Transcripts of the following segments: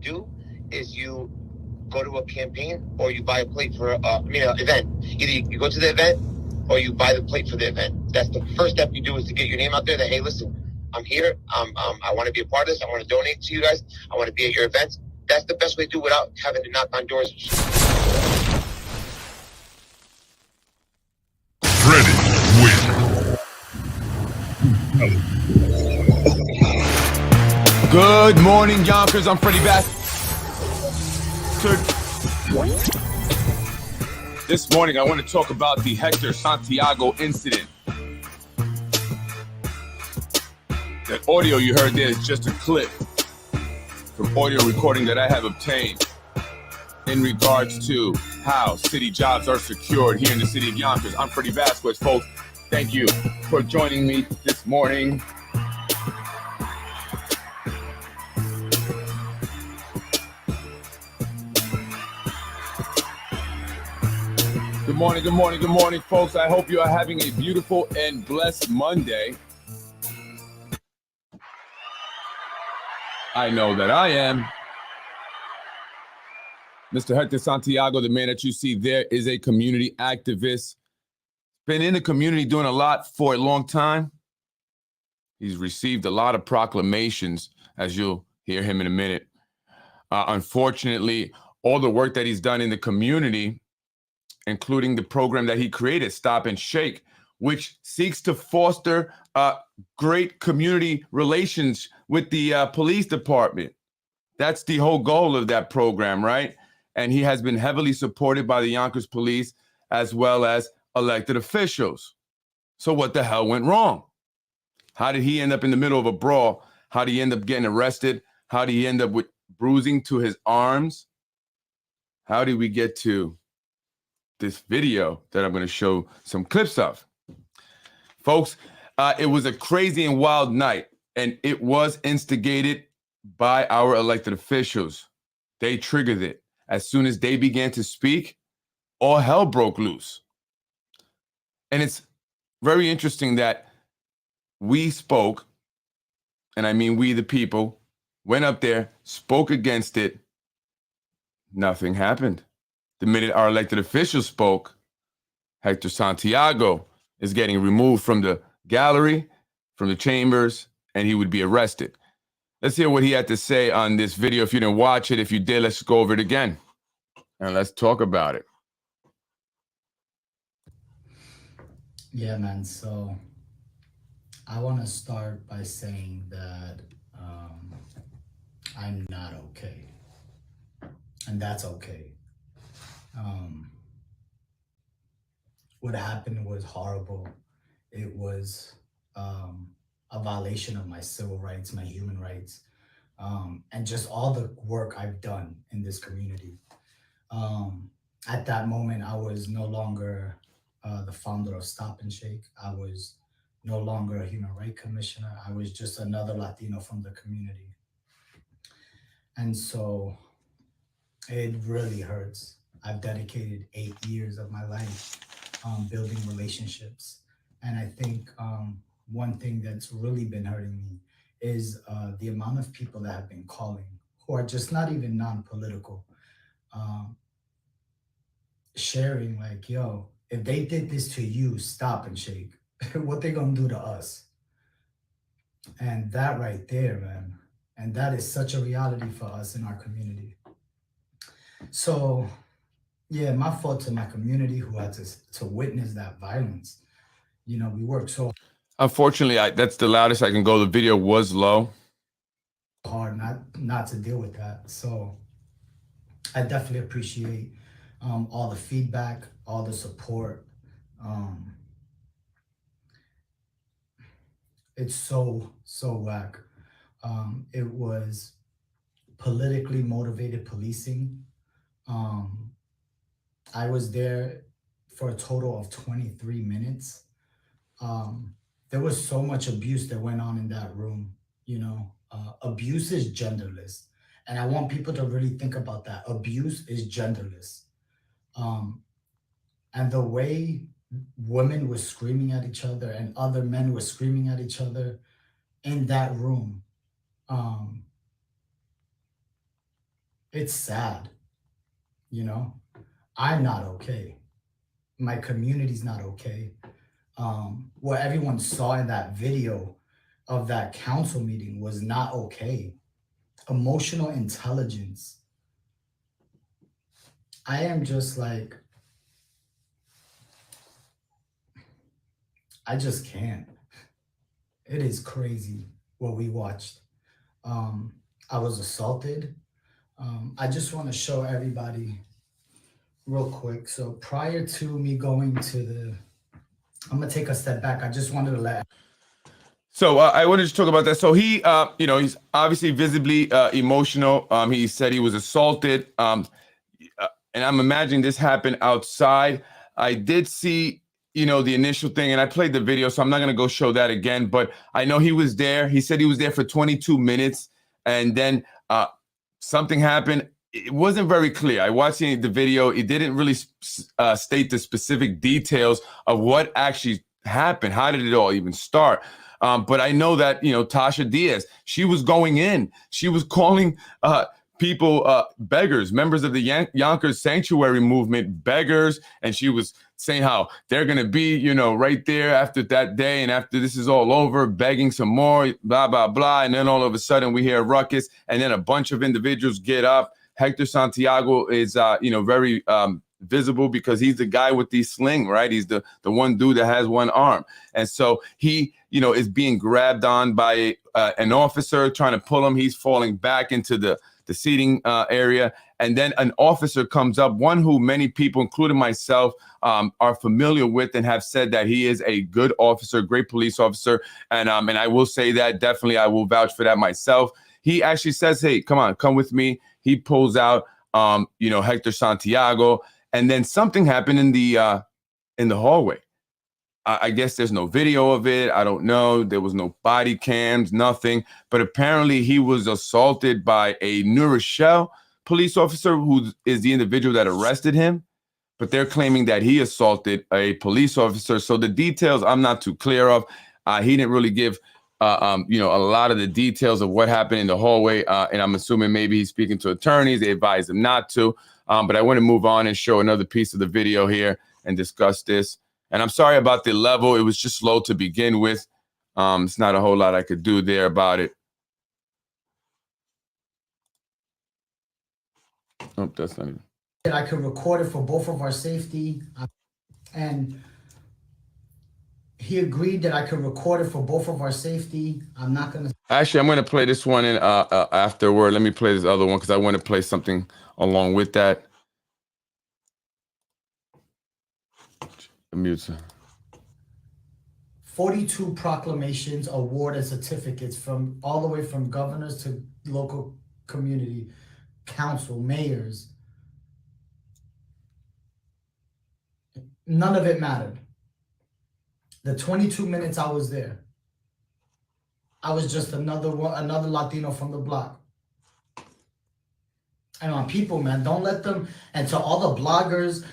do is you go to a campaign or you buy a plate for an event. Either you go to the event or you buy the plate for the event. That's the first step you do, is to get your name out there that, hey, listen, I'm here. I want to be a part of this. I want to donate to you guys. I want to be at your events. That's the best way to do it without having to knock on doors. Ready, win. Good morning, Yonkers. I'm Freddie Bastard. This morning, I want to talk about the Hector Santiago incident. That audio you heard there is just a clip from audio recording that I have obtained in regards to how city jobs are secured here in the city of Yonkers. I'm Freddie Vasquez, folks. Thank you for joining me this morning. Good morning, folks. I hope you are having a beautiful and blessed Monday. I know that I am. Mr. Hector Santiago, the man that you see there, is a community activist. Been in the community doing a lot for a long time. He's received a lot of proclamations, as you'll hear him in a minute. Unfortunately, all the work that he's done in the community, including the program that he created, Stop and Shake, which seeks to foster great community relations with the police department. That's the whole goal of that program, right? And he has been heavily supported by the Yonkers police as well as elected officials. So what the hell went wrong? How did he end up in the middle of a brawl? How did he end up getting arrested? How did he end up with bruising to his arms? How did we get to this video that I'm going to show some clips of? Folks, it was a crazy and wild night, and it was instigated by our elected officials. They triggered it. As soon as they began to speak, all hell broke loose. And it's very interesting that we spoke, and I mean we the people, went up there, spoke against it. Nothing happened. The minute our elected officials spoke, Hector Santiago is getting removed from the gallery, from the chambers, and he would be arrested. Let's hear what he had to say on this video. If you didn't watch it, if you did, let's go over it again. And let's talk about it. Yeah, man. So I want to start by saying that I'm not okay. And that's okay. What happened was horrible. It was a violation of my civil rights, my human rights, and just all the work I've done in this community. At that moment, I was no longer the founder of Stop and Shake. I was no longer a human rights commissioner. I was just another Latino from the community. And so it really hurts. I've dedicated 8 years of my life building relationships. And I think one thing that's really been hurting me is the amount of people that have been calling who are just not even non-political, sharing like, yo, if they did this to you, Stop and Shake, what they gonna do to us? And that right there, man, and that is such a reality for us in our community. So yeah, my fault to my community who had to witness that violence. You know, we worked so Unfortunately, that's the loudest I can go. The video was low. hard not to deal with that. So I definitely appreciate all the feedback, all the support. It's so whack. It was politically motivated policing. I was there for a total of 23 minutes. There was so much abuse that went on in that room. You know, abuse is genderless. And I want people to really think about that. Abuse is genderless. And the way women were screaming at each other and other men were screaming at each other in that room, It's sad, you know. I'm not okay. My community's not okay. What everyone saw in that video of that council meeting was not okay. Emotional intelligence. I am just like, I just can't. It is crazy what we watched. I was assaulted. I just want to show everybody real quick. So prior to me going to the, I'm gonna take a step back. I just wanted to let. So I wanted to talk about that. So he, he's obviously visibly emotional. He said he was assaulted, and I'm imagining this happened outside. I did see, the initial thing, and I played the video, so I'm not going to go show that again. But I know he was there. He said he was there for 22 minutes, and then something happened. It wasn't very clear. I watched the video. It didn't really state the specific details of what actually happened. How did it all even start? But I know that, Tasha Diaz, she was going in. She was calling people beggars, members of the Yonkers Sanctuary Movement beggars. And she was saying how they're going to be, right there after that day. And after this is all over, begging some more, blah, blah, blah. And then all of a sudden we hear a ruckus. And then a bunch of individuals get up. Hector Santiago is, very visible because he's the guy with the sling, right? He's the one dude that has one arm. And so he, is being grabbed on by an officer trying to pull him. He's falling back into the seating area. And then an officer comes up, one who many people, including myself, are familiar with and have said that he is a good officer, great police officer. And I will say that definitely I will vouch for that myself. He actually says, hey, come with me. He pulls out, Hector Santiago. And then something happened in the hallway. I guess there's no video of it. I don't know. There was no body cams, nothing. But apparently he was assaulted by a New Rochelle police officer who is the individual that arrested him. But they're claiming that he assaulted a police officer. So the details I'm not too clear of. He didn't really give, a lot of the details of what happened in the hallway. And I'm assuming maybe he's speaking to attorneys. They advised him not to. But I want to move on and show another piece of the video here and discuss this. And I'm sorry about the level. It was just slow to begin with. It's not a whole lot I could do there about it. Oh, that's not even. I could record it for both of our safety. And he agreed that I could record it for both of our safety. I'm not going to. Actually, I'm going to play this one in afterward. Let me play this other one because I want to play something along with that. Mute. 42 proclamations, awarded certificates from all the way from governors to local community council, mayors. None of it mattered. The 22 minutes I was there, I was just another Latino from the block. And on people, man, don't let them, and to all the bloggers,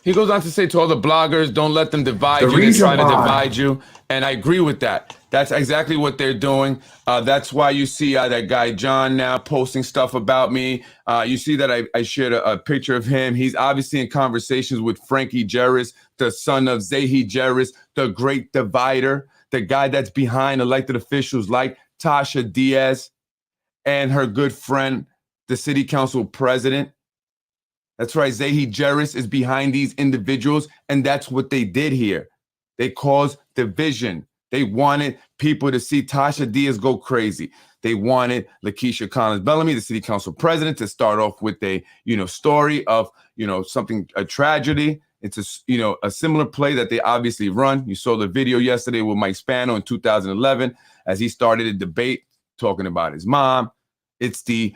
He goes on to say to all the bloggers, don't let them divide you. They try to divide you. And I agree with that. That's exactly what they're doing. That's why you see that guy John now posting stuff about me. You see that I shared a picture of him. He's obviously in conversations with Frankie Jerris, the son of Zahi Jerris, the great divider, the guy that's behind elected officials like Tasha Diaz and her good friend, the city council president. That's right. Zahi Jerris is behind these individuals, and that's what they did here. They caused division. They wanted people to see Tasha Diaz go crazy. They wanted Lakeisha Collins-Bellamy, the city council president, to start off with a, story of, a tragedy. It's a similar play that they obviously run. You saw the video yesterday with Mike Spano in 2011 as he started a debate talking about his mom. It's the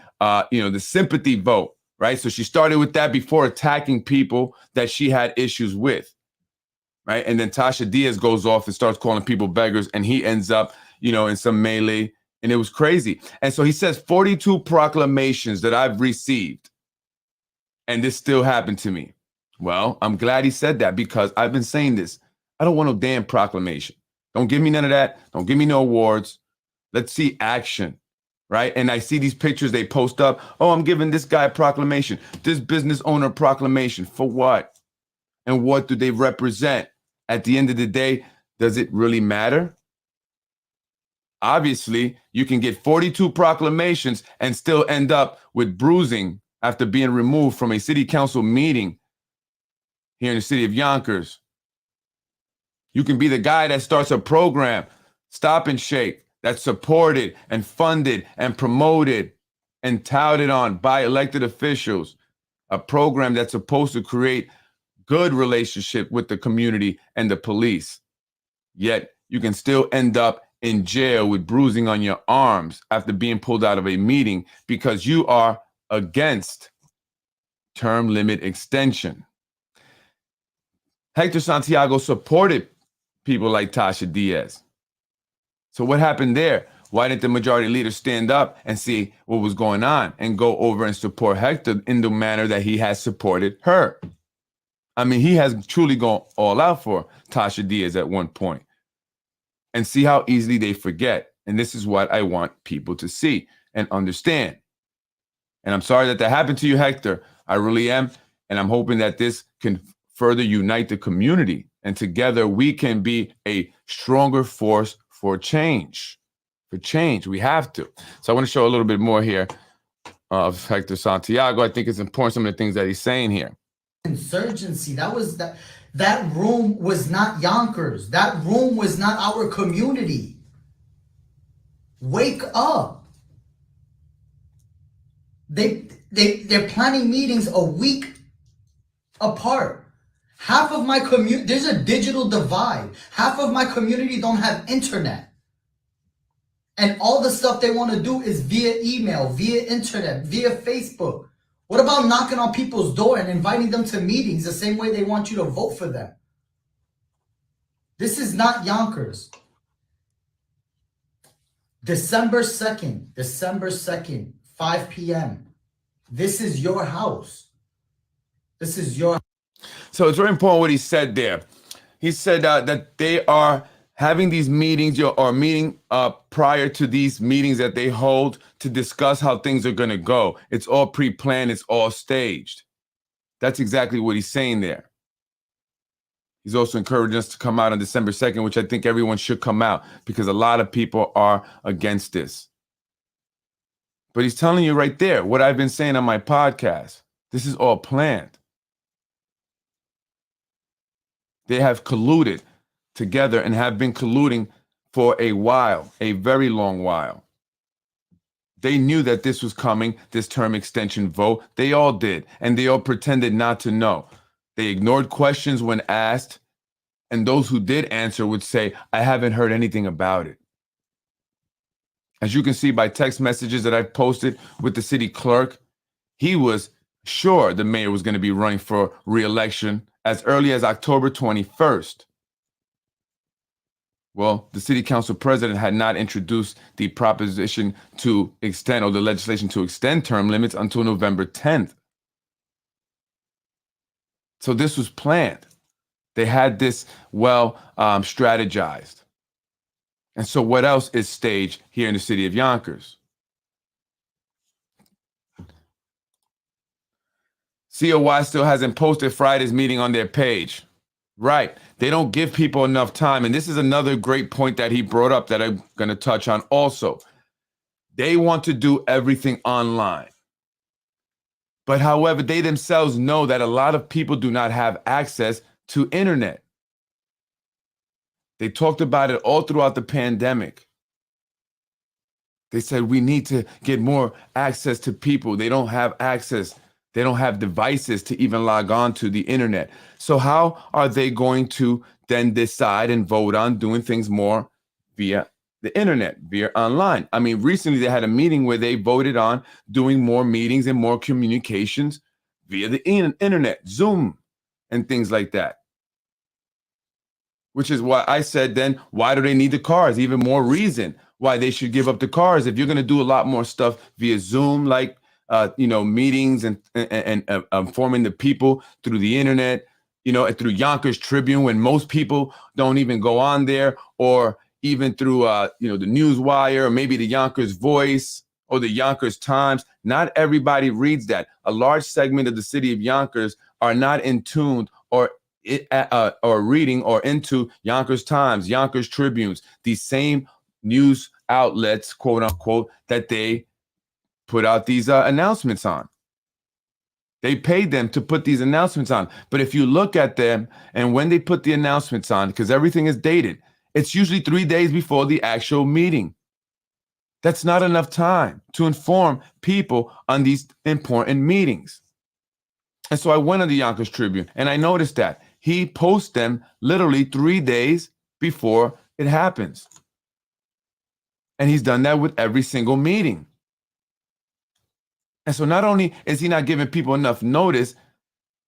sympathy vote. Right. So she started with that before attacking people that she had issues with. Right. And then Tasha Diaz goes off and starts calling people beggars. And he ends up, in some melee. And it was crazy. And so he says 42 proclamations that I've received. And this still happened to me. Well, I'm glad he said that because I've been saying this. I don't want no damn proclamation. Don't give me none of that. Don't give me no awards. Let's see action. right? And I see these pictures they post up. Oh, I'm giving this guy a proclamation, this business owner a proclamation. For what? And what do they represent? At the end of the day, does it really matter? Obviously, you can get 42 proclamations and still end up with bruising after being removed from a city council meeting here in the city of Yonkers. You can be the guy that starts a program, Stop and Shake, that's supported and funded and promoted and touted on by elected officials, a program that's supposed to create good relationship with the community and the police. Yet you can still end up in jail with bruising on your arms after being pulled out of a meeting because you are against term limit extension. Hector Santiago supported people like Tasha Diaz. So what happened there? Why didn't the majority leader stand up and see what was going on and go over and support Hector in the manner that he has supported her? I mean, he has truly gone all out for Tasha Diaz at one point. And see how easily they forget. And this is what I want people to see and understand. And I'm sorry that happened to you, Hector. I really am. And I'm hoping that this can further unite the community. And together we can be a stronger force for change. For change, we have to. So I want to show a little bit more here of Hector Santiago. I think it's important, some of the things that he's saying here. Insurgency, that room was not Yonkers. That room was not our community. Wake up. They're planning meetings a week apart. Half of my community, there's a digital divide. Half of my community don't have internet. And all the stuff they want to do is via email, via internet, via Facebook. What about knocking on people's door and inviting them to meetings the same way they want you to vote for them? This is not Yonkers. December 2nd, 5 p.m. This is your house. This is your. So it's very important what he said there. He said that they are having these meetings or meeting prior to these meetings that they hold to discuss how things are going to go. It's all pre-planned. It's all staged. That's exactly what he's saying there. He's also encouraging us to come out on December 2nd, which I think everyone should come out because a lot of people are against this. But he's telling you right there what I've been saying on my podcast. This is all planned. They have colluded together and have been colluding for a while, a very long while. They knew that this was coming, this term extension vote. They all did, and they all pretended not to know. They ignored questions when asked, and those who did answer would say, I haven't heard anything about it. As you can see by text messages that I've posted with the city clerk, he was sure the mayor was going to be running for re-election as early as October 21st. Well, the city council president had not introduced the proposition to extend or the legislation to extend term limits until November 10th. So this was planned. They had this well strategized. And so what else is staged here in the city of Yonkers? COY still hasn't posted Friday's meeting on their page. Right. They don't give people enough time. And this is another great point that he brought up that I'm going to touch on also. They want to do everything online. But however, they themselves know that a lot of people do not have access to internet. They talked about it all throughout the pandemic. They said we need to get more access to people. They don't have access. They don't have devices to even log on to the internet. So how are they going to then decide and vote on doing things more via the internet, via online? I mean, recently they had a meeting where they voted on doing more meetings and more communications via the internet, Zoom, and things like that. Which is why I said then, why do they need the cars? Even more reason why they should give up the cars. If you're going to do a lot more stuff via Zoom, like meetings and informing the people through the internet, and through Yonkers Tribune, when most people don't even go on there, or even through the Newswire, or maybe the Yonkers Voice, or the Yonkers Times. Not everybody reads that. A large segment of the city of Yonkers are not in tune or reading or into Yonkers Times, Yonkers Tribunes, these same news outlets, quote unquote, that they put out these announcements on. They paid them to put these announcements on. But if you look at them and when they put the announcements on, because everything is dated, it's usually 3 days before the actual meeting. That's not enough time to inform people on these important meetings. And so I went on the Yonkers Tribune and I noticed that he posts them literally 3 days before it happens. And he's done that with every single meeting. And so not only is he not giving people enough notice,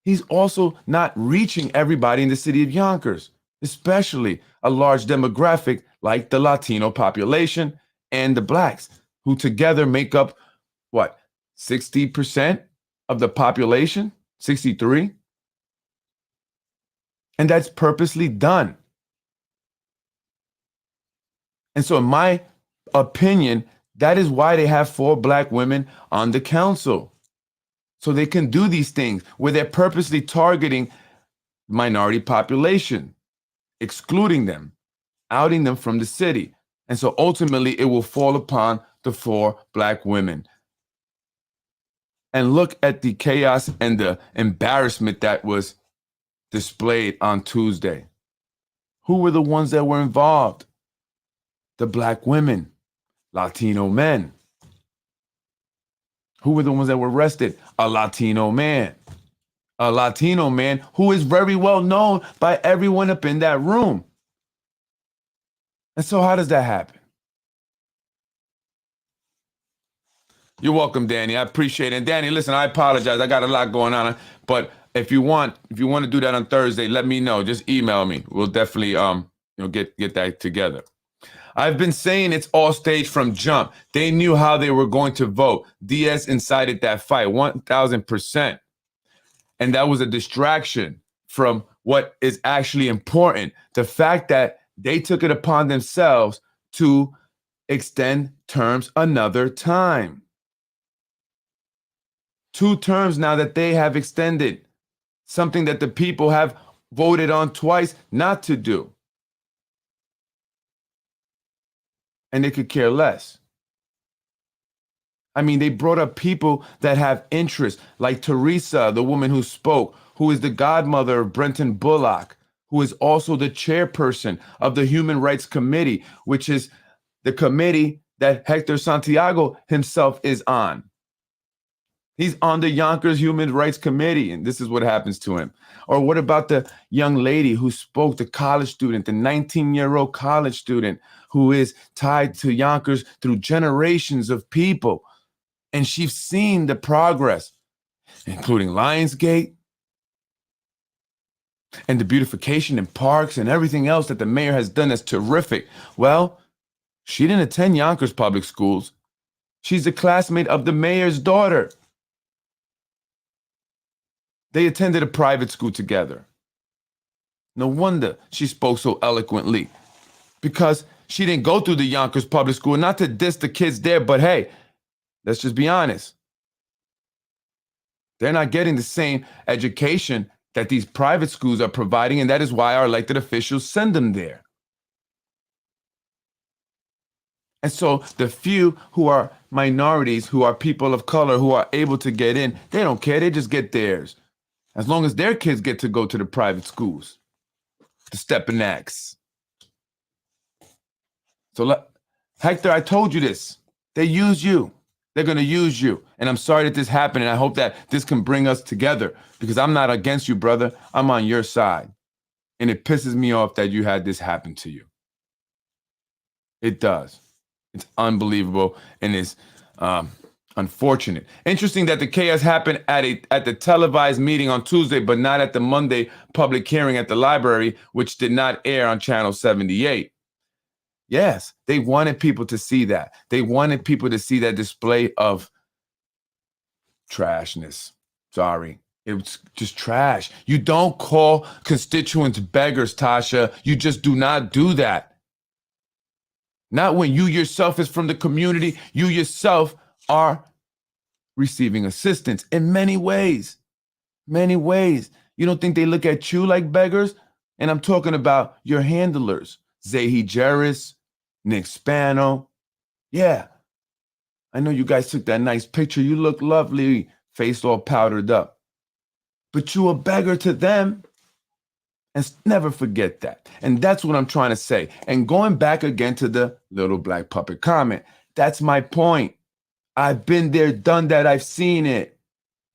he's also not reaching everybody in the city of Yonkers, especially a large demographic like the Latino population and the Blacks, who together make up, what, 60% of the population? 63? And that's purposely done. And so in my opinion, that is why they have 4 Black women on the council. So they can do these things where they're purposely targeting minority population, excluding them, outing them from the city. And so ultimately it will fall upon the 4 Black women. And look at the chaos and the embarrassment that was displayed on Tuesday. Who were the ones that were involved? The Black women. Latino men. Who were the ones that were arrested? A Latino man. A Latino man who is very well known by everyone up in that room. And so how does that happen? You're welcome, Danny. I appreciate it. And Danny, listen, I apologize. I got a lot going on. But if you want to do that on Thursday, let me know. Just email me. We'll definitely get that together. I've been saying it's all staged from jump. They knew how they were going to vote. Diaz incited that fight 1,000%. And that was a distraction from what is actually important. The fact that they took it upon themselves to extend terms another time. 2 terms now that they have extended. Something that the people have voted on twice not to do. And they could care less. I mean, they brought up people that have interest, like Teresa, the woman who spoke, who is the godmother of Brenton Bullock, who is also the chairperson of the Human Rights Committee, which is the committee that Hector Santiago himself is on. He's on the Yonkers Human Rights Committee, and this is what happens to him. Or what about the young lady who spoke, the college student, the 19-year-old college student who is tied to Yonkers through generations of people? And she's seen the progress, including Lionsgate and the beautification in parks and everything else that the mayor has done that's terrific. Well, she didn't attend Yonkers public schools. She's a classmate of the mayor's daughter. They attended a private school together. No wonder she spoke so eloquently, because she didn't go through the Yonkers public school. Not to diss the kids there, but hey, let's just be honest. They're not getting the same education that these private schools are providing, and that is why our elected officials send them there. And so the few who are minorities, who are people of color, who are able to get in, they don't care. They just get theirs. As long as their kids get to go to the private schools, the Stepanaks. So, Hector, I told you this. They use you. They're going to use you. And I'm sorry that this happened. And I hope that this can bring us together, because I'm not against you, brother. I'm on your side. And it pisses me off that you had this happen to you. It does. It's unbelievable. And it's unfortunate. Interesting that the chaos happened at the televised meeting on Tuesday, but not at the Monday public hearing at the library, which did not air on Channel 78. Yes, they wanted people to see that. They wanted people to see that display of trashness. Sorry. It was just trash. You don't call constituents beggars, Tasha. You just do not do that. Not when you yourself is from the community. You yourself are receiving assistance in many ways. Many ways. You don't think they look at you like beggars? And I'm talking about your handlers, Zahi Jarris, Nick Spano. Yeah, I know you guys took that nice picture. You look lovely, face all powdered up. But you a beggar to them. And never forget that. And that's what I'm trying to say. And going back again to the little black puppet comment, that's my point. I've been there, done that. I've seen it.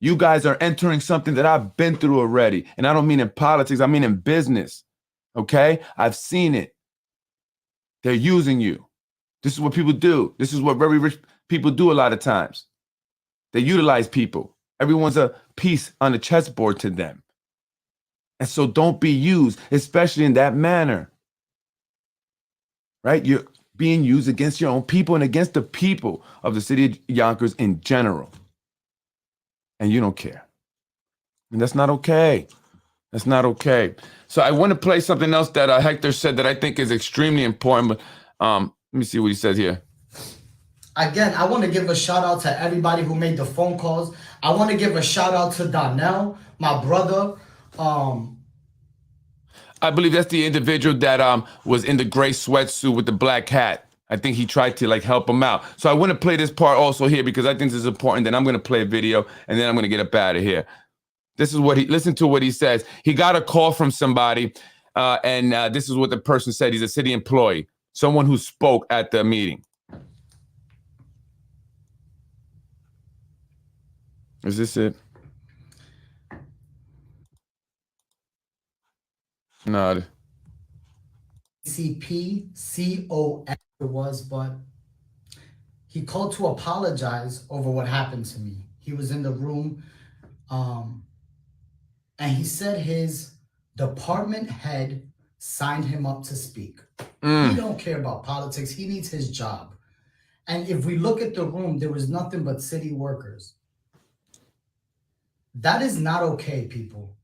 You guys are entering something that I've been through already. And I don't mean in politics, I mean in business. Okay? I've seen it. They're using you. This is what people do. This is what very rich people do a lot of times. They utilize people. Everyone's a piece on the chessboard to them. And so don't be used, especially in that manner. Right? You're being used against your own people and against the people of the city of Yonkers in general. And you don't care. And that's not okay. That's not okay. So I want to play something else that Hector said that I think is extremely important. But let me see what he says here. Again, I want to give a shout out to everybody who made the phone calls. I want to give a shout out to Donnell, my brother. I believe that's the individual that was in the gray sweatsuit with the black hat. I think he tried to help him out. So I want to play this part also here because I think this is important. Then I'm going to play a video and then I'm going to get up out of here. This is what listen to what he says. He got a call from somebody and this is what the person said. He's a city employee, someone who spoke at the meeting. Is this it? No. CPCOS it was, but he called to apologize over what happened to me. He was in the room, and he said his department head signed him up to speak. He don't care about politics. He needs his job. And if we look at the room, there was nothing but city workers. That is not okay, people.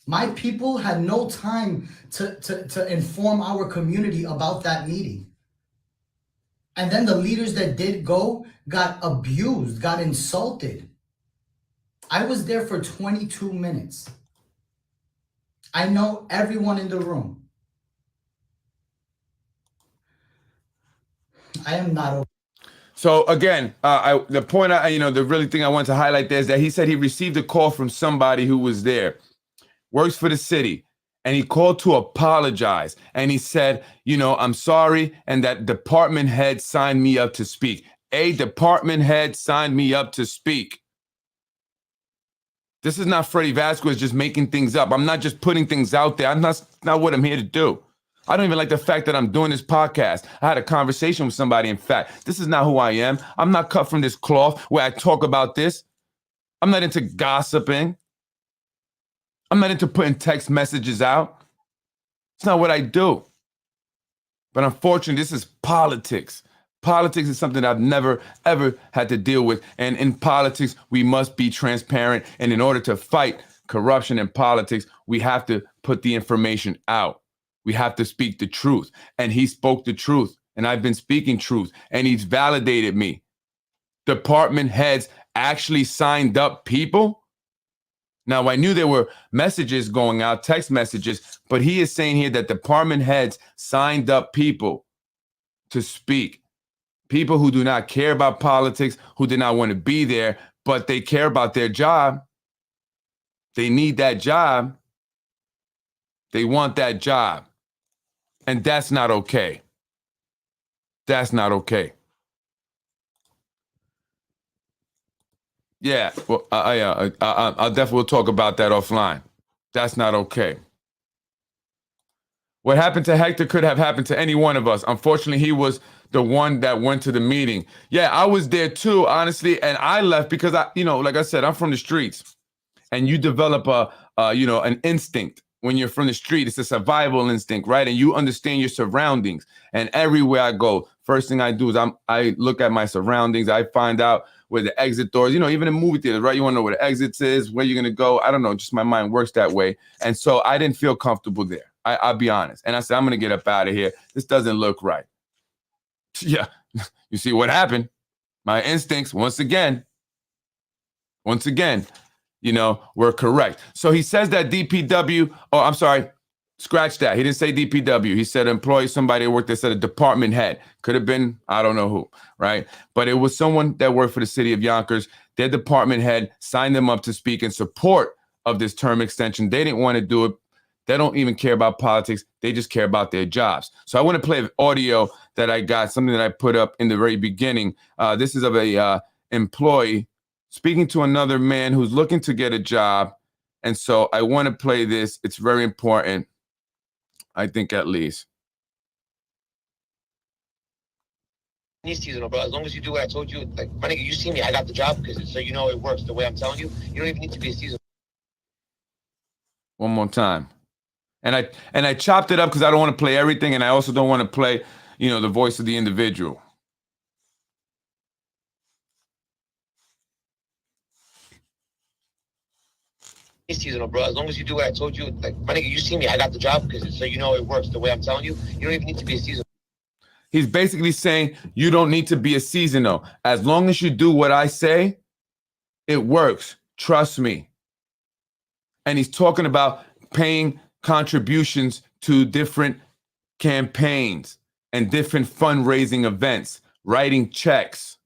My people had no time to inform our community about that meeting. And then the leaders that did go got abused, got insulted. I was there for 22 minutes. I know everyone in the room. I am not okay. So again, the point the really thing I want to highlight there is that he said he received a call from somebody who was there, works for the city, and he called to apologize. And he said, I'm sorry, and that department head signed me up to speak. A department head signed me up to speak. This is not Freddie Vasquez just making things up. I'm not just putting things out there. That's not what I'm here to do. I don't even like the fact that I'm doing this podcast. I had a conversation with somebody. In fact, this is not who I am. I'm not cut from this cloth where I talk about this. I'm not into gossiping. I'm not into putting text messages out. It's not what I do. But unfortunately, this is politics. Politics is something I've never, ever had to deal with. And in politics, we must be transparent. And in order to fight corruption in politics, we have to put the information out. We have to speak the truth. And he spoke the truth. And I've been speaking truth. And he's validated me. Department heads actually signed up people. Now, I knew there were messages going out, text messages, but he is saying here that department heads signed up people to speak. People who do not care about politics, who do not want to be there, but they care about their job. They need that job. They want that job. And that's not okay. That's not okay. Yeah, well, I'll definitely talk about that offline. That's not okay. What happened to Hector could have happened to any one of us. Unfortunately, he was the one that went to the meeting. Yeah, I was there too, honestly, and I left because like I said, I'm from the streets, and you develop an instinct when you're from the street. It's a survival instinct, right? And you understand your surroundings. And everywhere I go, first thing I do is I look at my surroundings. I find out where the exit doors, even in movie theaters, right? You want to know where the exits is, where you're going to go. I don't know, just my mind works that way. And so I didn't feel comfortable there. I'll be honest. And I said, I'm going to get up out of here. This doesn't look right. Yeah, you see what happened. My instincts, once again, were correct. So he says that DPW, oh, I'm sorry, scratch that. He didn't say DPW. He said employee, somebody worked there, said a department head. Could have been, I don't know who, right? But it was someone that worked for the city of Yonkers. Their department head signed them up to speak in support of this term extension. They didn't want to do it. They don't even care about politics. They just care about their jobs. So I want to play audio that I got, something that I put up in the very beginning. This is of a employee speaking to another man who's looking to get a job. And so I want to play this. It's very important, I think, at least. Seasonal, bro. As long as you do what I told you, like, my nigga, you see me, I got the job so you know it works the way I'm telling you. You don't even need to be a seasonal. One more time. And I chopped it up because I don't want to play everything, and I also don't want to play, the voice of the individual. Seasonal, bro. As long as you do what I told you, like, my nigga, you see me, I got the job so you know it works the way I'm telling you. You don't even need to be a seasonal. He's basically saying you don't need to be a seasonal. As long as you do what I say, it works. Trust me. And he's talking about paying contributions to different campaigns and different fundraising events, writing checks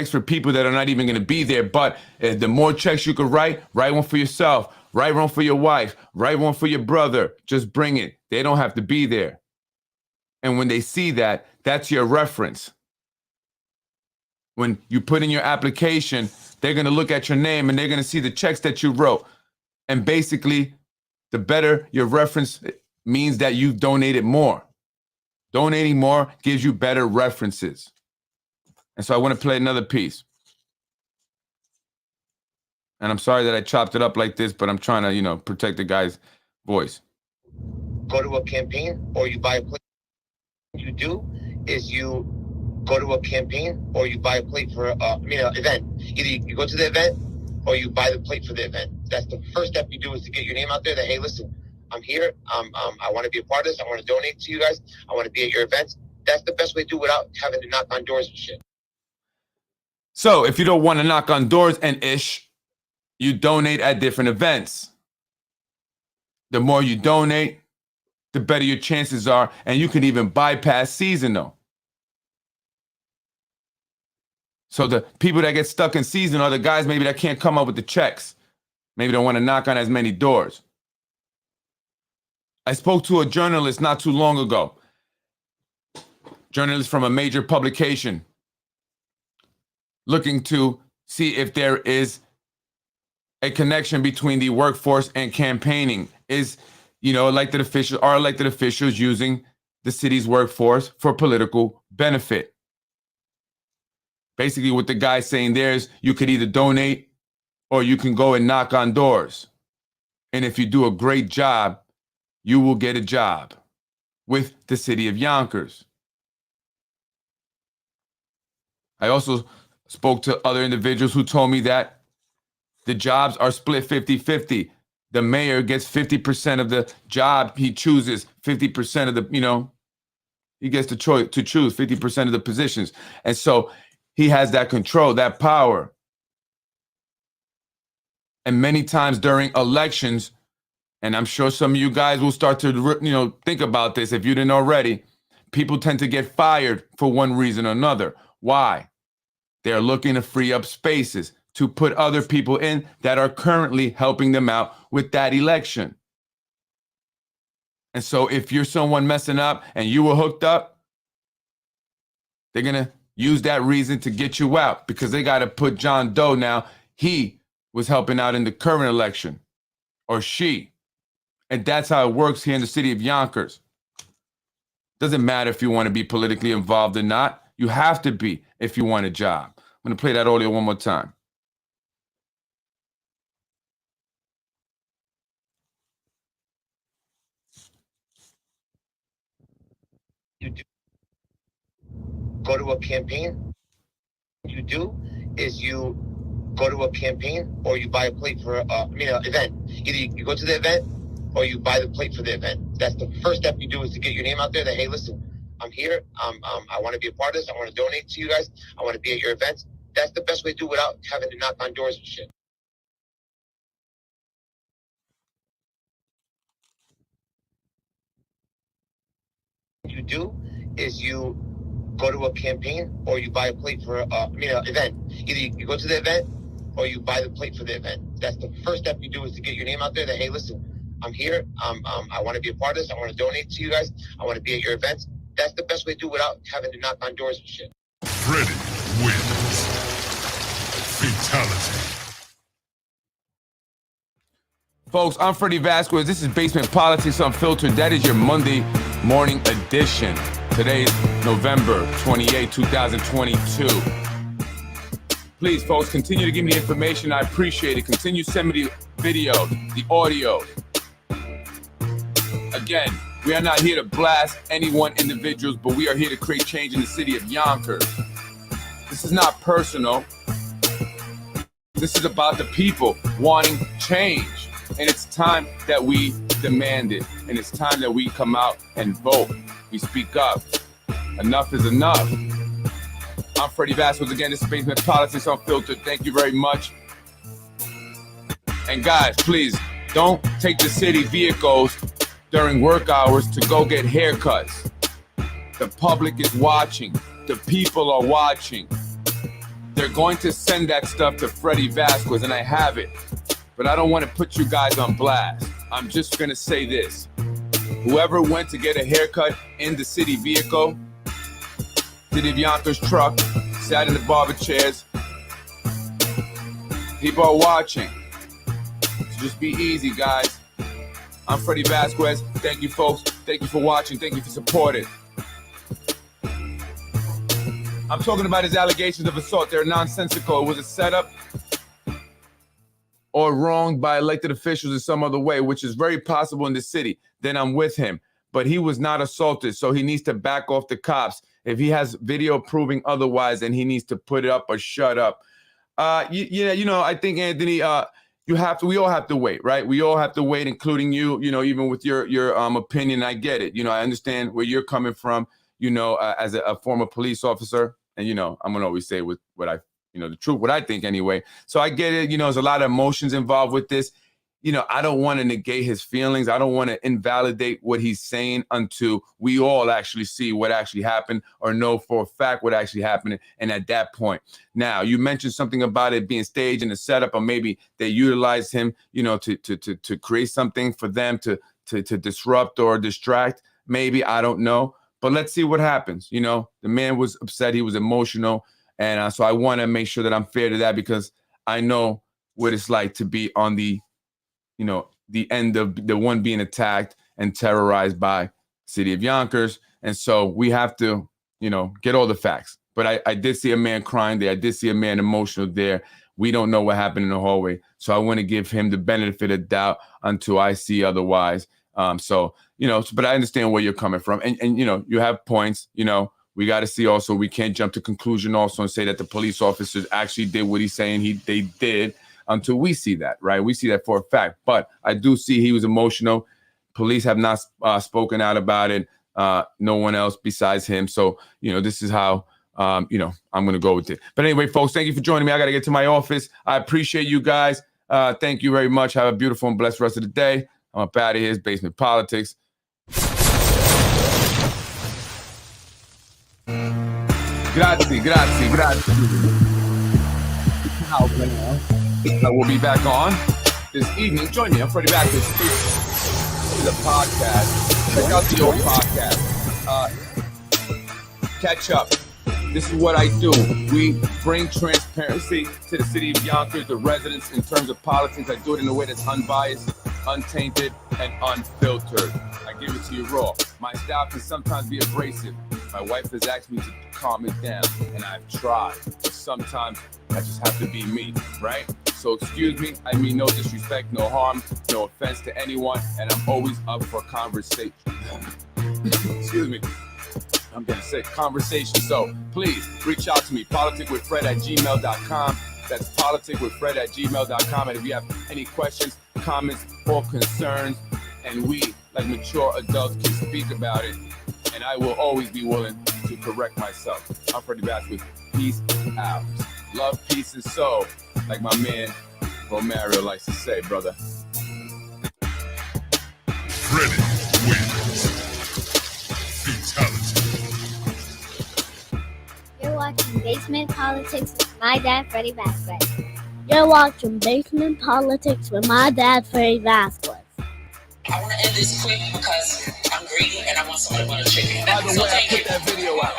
for people that are not even going to be there. But the more checks you could write one for yourself, write one for your wife, write one for your brother. Just bring it. They don't have to be there. And when they see that, that's your reference. When you put in your application, they're going to look at your name and they're going to see the checks that you wrote. And basically, the better your reference means that you've donated more. Donating more gives you better references. And so I want to play another piece. And I'm sorry that I chopped it up like this, but I'm trying to, protect the guy's voice. Go to a campaign or you buy a plate. What you do is you go to a campaign or you buy a plate for an event. Either you go to the event or you buy the plate for the event. That's the first step you do, is to get your name out there that, hey, listen, I'm here. I want to be a part of this. I want to donate to you guys. I want to be at your events. That's the best way to do it without having to knock on doors and shit. So if you don't want to knock on doors and you donate at different events. The more you donate, the better your chances are, and you can even bypass seasonal. So the people that get stuck in seasonal are the guys maybe that can't come up with the checks. Maybe don't want to knock on as many doors. I spoke to a journalist not too long ago. Journalist from a major publication, looking to see if there is a connection between the workforce and campaigning. Is, elected officials using the city's workforce for political benefit? Basically, what the guy's saying there is you could either donate or you can go and knock on doors. And if you do a great job, you will get a job with the city of Yonkers. I also spoke to other individuals who told me that the jobs are split 50-50. The mayor gets 50% of the job he chooses, 50% of the, he gets to choose 50% of the positions. And so he has that control, that power. And many times during elections, and I'm sure some of you guys will start to, think about this if you didn't already, people tend to get fired for one reason or another. Why? They're looking to free up spaces to put other people in that are currently helping them out with that election. And so if you're someone messing up and you were hooked up, they're going to use that reason to get you out, because they got to put John Doe now. He was helping out in the current election, or she. And that's how it works here in the city of Yonkers. Doesn't matter if you want to be politically involved or not. You have to be if you want a job. I'm going to play that audio one more time. You do go to a campaign. What you do is you go to a campaign or you buy a plate for an event. Either you go to the event or you buy the plate for the event. That's the first step you do, is to get your name out there that, hey, listen, I'm here. I want to be a part of this. I want to donate to you guys. I want to be at your events. That's the best way to do it without having to knock on doors and shit. What you do is you go to a campaign or you buy a plate for an event. Either you go to the event or you buy the plate for the event. That's the first step you do, is to get your name out there that, hey, listen, I'm here. I want to be a part of this. I want to donate to you guys. I want to be at your events. That's the best way to do it without having to knock on doors and shit. Freddy wins. Fatality. Folks, I'm Freddie Vasquez. This is Basement Politics Unfiltered. That is your Monday morning edition. Today's November 28, 2022. Please, folks, continue to give me the information. I appreciate it. Continue to send me the video, the audio. Again, we are not here to blast any one individuals, but we are here to create change in the city of Yonkers. This is not personal. This is about the people wanting change. And it's time that we demand it. And it's time that we come out and vote. We speak up. Enough is enough. I'm Freddie Vasquez again. This is Basement Politics Unfiltered. Thank you very much. And guys, please don't take the city vehicles during work hours to go get haircuts. The public is watching. The people are watching. They're going to send that stuff to Freddie Vasquez, and I have it. But I don't want to put you guys on blast. I'm just going to say this. Whoever went to get a haircut in the city vehicle, City of Yonkers truck, sat in the barber chairs, people are watching. So just be easy, guys. I'm Freddie Vasquez. Thank you, folks. Thank you for watching. Thank you for supporting. I'm talking about his allegations of assault. They're nonsensical. It was a setup or wronged by elected officials in some other way, which is very possible in the city. Then I'm with him. But he was not assaulted, so he needs to back off the cops. If he has video proving otherwise, then he needs to put it up or shut up. I think, Anthony, we all have to wait, right? We all have to wait, including you, even with your opinion. I get it. I understand where you're coming from, as a former police officer. And, I'm going to always say with what the truth, what I think anyway. So I get it. There's a lot of emotions involved with this. I don't want to negate his feelings. I don't want to invalidate what he's saying until we all actually see what actually happened or know for a fact what actually happened. And at that point, now you mentioned something about it being staged and a setup, or maybe they utilized him, to create something for them to disrupt or distract. Maybe, I don't know. But let's see what happens. The man was upset. He was emotional. And so I want to make sure that I'm fair to that, because I know what it's like to be on the end of the one being attacked and terrorized by City of Yonkers. And so we have to, get all the facts. But I did see a man crying there. I did see a man emotional there. We don't know what happened in the hallway. So I want to give him the benefit of doubt until I see otherwise. But I understand where you're coming from. And you have points, we got to see also, we can't jump to conclusion also and say that the police officers actually did what he's saying they did until we see that, right? We see that for a fact. But I do see he was emotional. Police have not spoken out about it. No one else besides him. So, this is how, I'm going to go with it. But anyway, folks, thank you for joining me. I got to get to my office. I appreciate you guys. Thank you very much. Have a beautiful and blessed rest of the day. I'm up out of here. It's Basement Politics. Grazie. We'll be back on this evening. Join me. I'm Freddie Vasquez. This is a podcast. Check out the old podcast. Catch up. This is what I do. We bring transparency to the city of Yonkers, the residents, in terms of politics. I do it in a way that's unbiased, untainted, and unfiltered. I give it to you raw. My style can sometimes be abrasive. My wife has asked me to calm it down, and I've tried. But sometimes I just have to be me, right? So excuse me, I mean no disrespect, no harm, no offense to anyone, and I'm always up for conversation. Excuse me. I'm going to say conversation. So please reach out to me, politicwithfred@gmail.com. That's politicwithfred@gmail.com. And if you have any questions, comments, or concerns, and we, like mature adults, can speak about it, and I will always be willing to correct myself. I'm Freddie Vasquez. Peace out. Love, peace, and soul, like my man Romero likes to say, brother. Freddie wins. Fatality. You're watching Basement Politics with my dad, Freddie Vasquez. You're watching Basement Politics with my dad, Freddie Vasquez. I want to end this quick because I'm greedy and I want somebody to butter chicken. By the So way, I thank put you. that video out.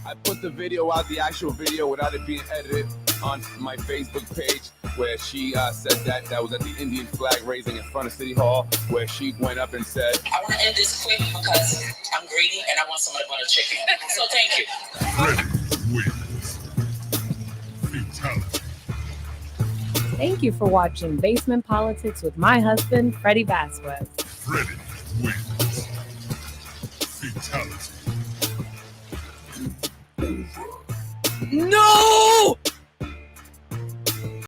I put the video out, the actual video, without it being edited, on my Facebook page, where she said that was at the Indian flag raising in front of City Hall, where she went up and said, I want to end this quick because I'm greedy and I want somebody to butter chicken. So thank you. Freddie wins. Fatality. Thank you for watching Basement Politics with my husband, Freddie Vasquez. Freddie wins. Fatality. "No!"